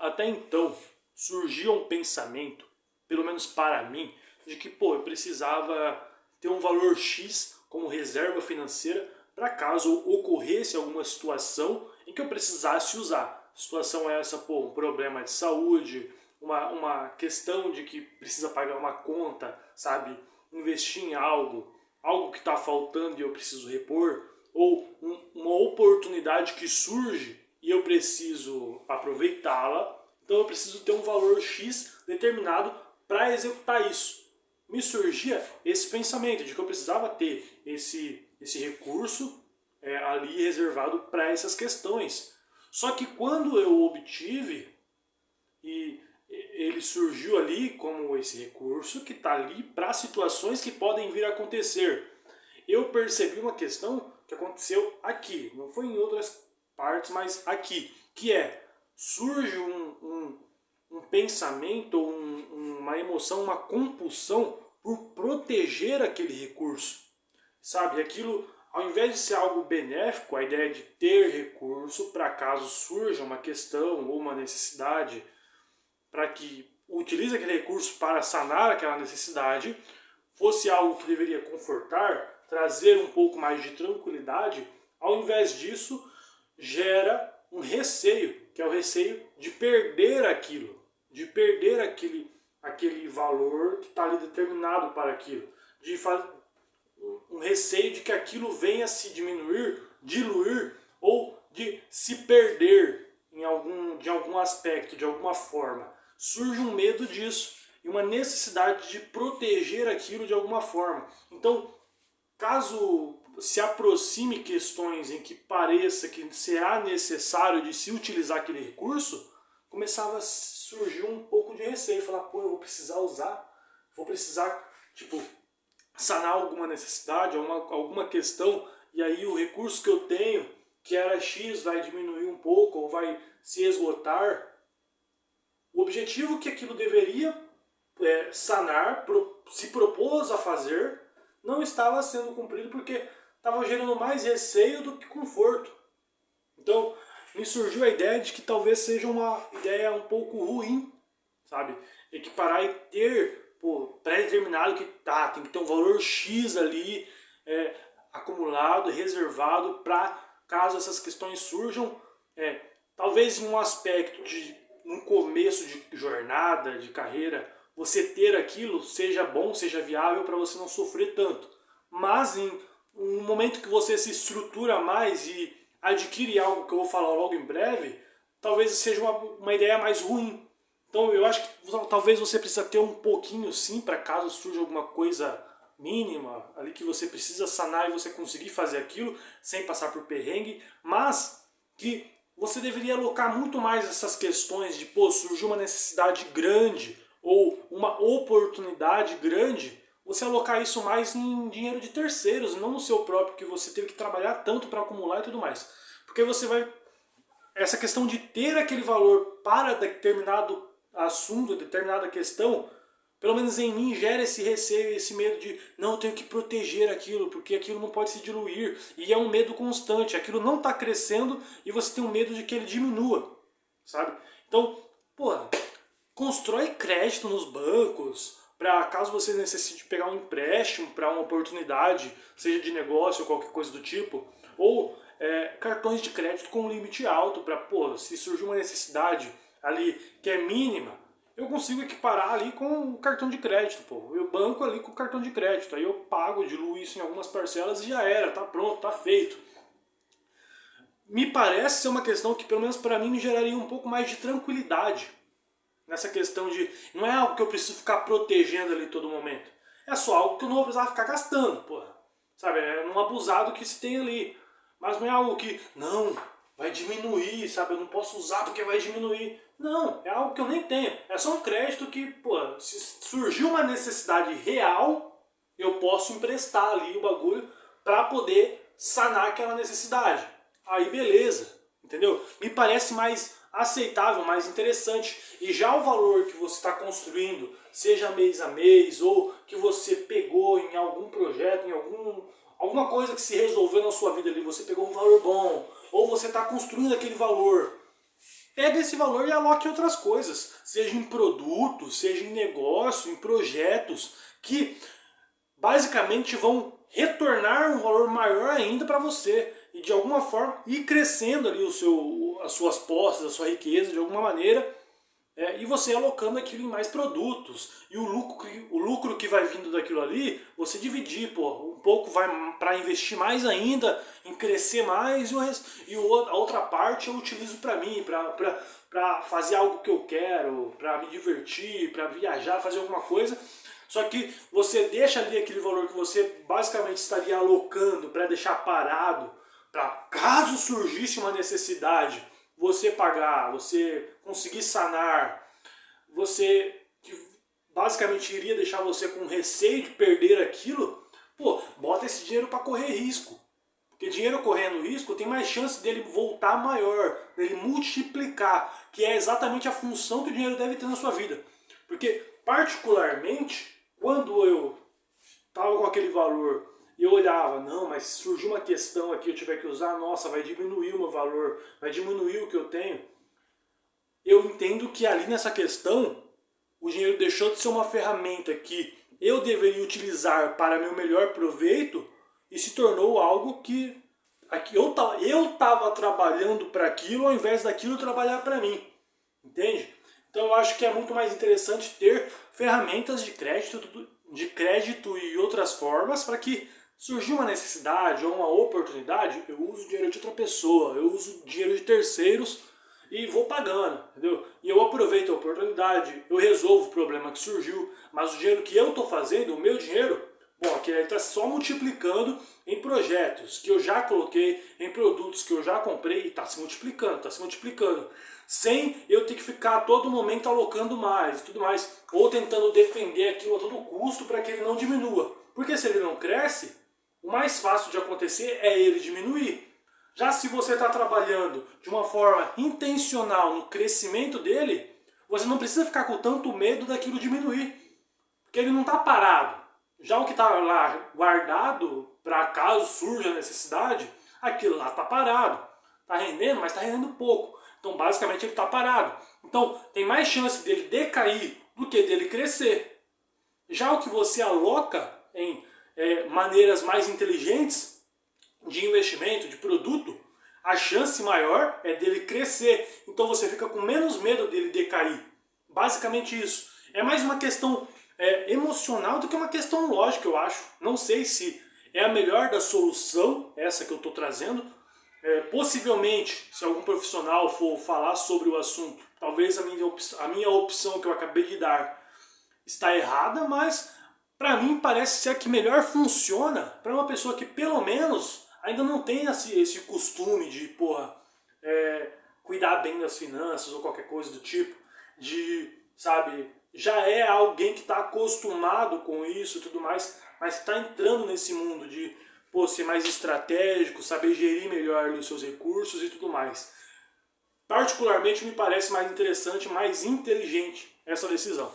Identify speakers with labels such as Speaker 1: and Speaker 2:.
Speaker 1: Até então, surgia um pensamento, pelo menos para mim, de que pô, eu precisava ter um valor X como reserva financeira para caso ocorresse alguma situação em que eu precisasse usar. Situação essa, pô, um problema de saúde, uma questão de que precisa pagar uma conta, sabe? Investir em algo que está faltando e eu preciso repor, ou uma oportunidade que surge e eu preciso aproveitá-la, então eu preciso ter um valor X determinado para executar isso. Me surgia esse pensamento de que eu precisava ter esse recurso ali reservado para essas questões. Só que quando eu obtive e ele surgiu ali como esse recurso que está ali para situações que podem vir a acontecer. Eu percebi uma questão que aconteceu aqui, não foi em outras partes, mas aqui, que é, surge um pensamento, uma emoção, uma compulsão por proteger aquele recurso, sabe? Aquilo, ao invés de ser algo benéfico, a ideia de ter recurso para caso surja uma questão ou uma necessidade, para que utilize aquele recurso para sanar aquela necessidade, fosse algo que deveria confortar, trazer um pouco mais de tranquilidade, ao invés disso, gera um receio, que é o receio de perder aquilo, de perder aquele valor que está ali determinado para aquilo, de um receio de que aquilo venha a se diminuir, diluir ou de se perder de algum aspecto, de alguma forma. Surge um medo disso e uma necessidade de proteger aquilo de alguma forma. Então, caso se aproxime questões em que pareça que será necessário de se utilizar aquele recurso, começava a surgir um pouco de receio, falar, pô, eu vou precisar usar, vou precisar, tipo, sanar alguma necessidade, alguma questão, e aí o recurso que eu tenho, que era X, vai diminuir um pouco, ou vai se esgotar. O objetivo que aquilo deveria sanar, se propôs a fazer, não estava sendo cumprido porque estava gerando mais receio do que conforto. Então, me surgiu a ideia de que talvez seja uma ideia um pouco ruim, sabe? Equiparar e ter pré-determinado que tem que ter um valor X ali acumulado, reservado para caso essas questões surjam, talvez em um aspecto de um começo de jornada, de carreira, você ter aquilo seja bom, seja viável para você não sofrer tanto. Mas em um momento que você se estrutura mais e adquire algo que eu vou falar logo em breve, talvez seja uma ideia mais ruim. Então eu acho que talvez você precisa ter um pouquinho sim, para caso surja alguma coisa mínima ali que você precisa sanar e você conseguir fazer aquilo sem passar por perrengue, mas que você deveria alocar muito mais essas questões de, pô, surgiu uma necessidade grande ou uma oportunidade grande, você alocar isso mais em dinheiro de terceiros, não no seu próprio, que você teve que trabalhar tanto para acumular e tudo mais. Porque você vai... Essa questão de ter aquele valor para determinado assunto, determinada questão, pelo menos em mim gera esse receio, esse medo de não, eu tenho que proteger aquilo, porque aquilo não pode se diluir. E é um medo constante, aquilo não está crescendo e você tem um medo de que ele diminua, sabe? Então, porra, constrói crédito nos bancos, para caso você necessite pegar um empréstimo para uma oportunidade, seja de negócio ou qualquer coisa do tipo, ou cartões de crédito com limite alto, para, pô, se surgir uma necessidade ali que é mínima, eu consigo equiparar ali com o cartão de crédito, pô. Eu banco ali com o cartão de crédito, aí eu pago, diluo isso em algumas parcelas e já era, tá pronto, tá feito. Me parece ser uma questão que, pelo menos para mim, me geraria um pouco mais de tranquilidade. Nessa questão de... Não é algo que eu preciso ficar protegendo ali todo momento. É só algo que eu não vou precisar ficar gastando, porra. Sabe, é um abusado que se tem ali. Mas não é algo que, não, vai diminuir, sabe? Eu não posso usar porque vai diminuir. Não, é algo que eu nem tenho. É só um crédito que, pô, se surgiu uma necessidade real, eu posso emprestar ali o bagulho para poder sanar aquela necessidade. Aí beleza, entendeu? Me parece mais aceitável, mais interessante. E já o valor que você está construindo, seja mês a mês, ou que você pegou em algum projeto, em alguma coisa que se resolveu na sua vida ali, você pegou um valor bom, ou você está construindo aquele valor pega esse valor e aloque em outras coisas, seja em produtos, seja em negócio, em projetos, que basicamente vão retornar um valor maior ainda para você e de alguma forma ir crescendo ali as suas posses, a sua riqueza de alguma maneira, e você alocando aquilo em mais produtos. E o lucro que vai vindo daquilo ali, você dividir, pô, um pouco vai para investir mais ainda, em crescer mais, a outra parte eu utilizo para mim, para fazer algo que eu quero, para me divertir, para viajar, fazer alguma coisa. Só que você deixa ali aquele valor que você basicamente estaria alocando para deixar parado, para caso surgisse uma necessidade, você pagar, você conseguir sanar, você que basicamente iria deixar você com receio de perder aquilo, pô, bota esse dinheiro para correr risco. Porque dinheiro correndo risco tem mais chance dele voltar maior, dele multiplicar, que é exatamente a função que o dinheiro deve ter na sua vida. Porque, particularmente, quando eu estava com aquele valor e eu olhava, não, mas surgiu uma questão aqui, eu tiver que usar, nossa, vai diminuir o meu valor, vai diminuir o que eu tenho. Eu entendo que ali nessa questão, o dinheiro deixou de ser uma ferramenta que eu deveria utilizar para meu melhor proveito e se tornou algo que eu estava trabalhando para aquilo ao invés daquilo trabalhar para mim. Entende? Então eu acho que é muito mais interessante ter ferramentas de crédito e outras formas para que surgir uma necessidade ou uma oportunidade, eu uso dinheiro de outra pessoa, eu uso dinheiro de terceiros e vou pagando, entendeu? E eu aproveito a oportunidade, eu resolvo o problema que surgiu, mas o dinheiro que eu estou fazendo, o meu dinheiro, bom, aqui ele está só multiplicando em projetos que eu já coloquei, em produtos que eu já comprei e está se multiplicando, está se multiplicando. Sem eu ter que ficar a todo momento alocando mais e tudo mais, ou tentando defender aquilo a todo custo para que ele não diminua. Porque se ele não cresce, o mais fácil de acontecer é ele diminuir. Já se você está trabalhando de uma forma intencional no crescimento dele, você não precisa ficar com tanto medo daquilo diminuir. Porque ele não está parado. Já o que está lá guardado, para caso surja a necessidade, aquilo lá está parado. Está rendendo, mas está rendendo pouco. Então basicamente ele está parado. Então tem mais chance dele decair do que dele crescer. Já o que você aloca em maneiras mais inteligentes de investimento, de produto, a chance maior é dele crescer. Então você fica com menos medo dele decair. Basicamente isso. É mais uma questão emocional do que uma questão lógica, eu acho. Não sei se é a melhor da solução, essa que eu estou trazendo. Possivelmente, se algum profissional for falar sobre o assunto, talvez a minha opção que eu acabei de dar está errada, mas para mim parece ser a que melhor funciona para uma pessoa que pelo menos ainda não tem esse costume de, cuidar bem das finanças ou qualquer coisa do tipo, de, sabe, já é alguém que está acostumado com isso e tudo mais, mas está entrando nesse mundo de, ser mais estratégico, saber gerir melhor os seus recursos e tudo mais. Particularmente me parece mais interessante, mais inteligente essa decisão.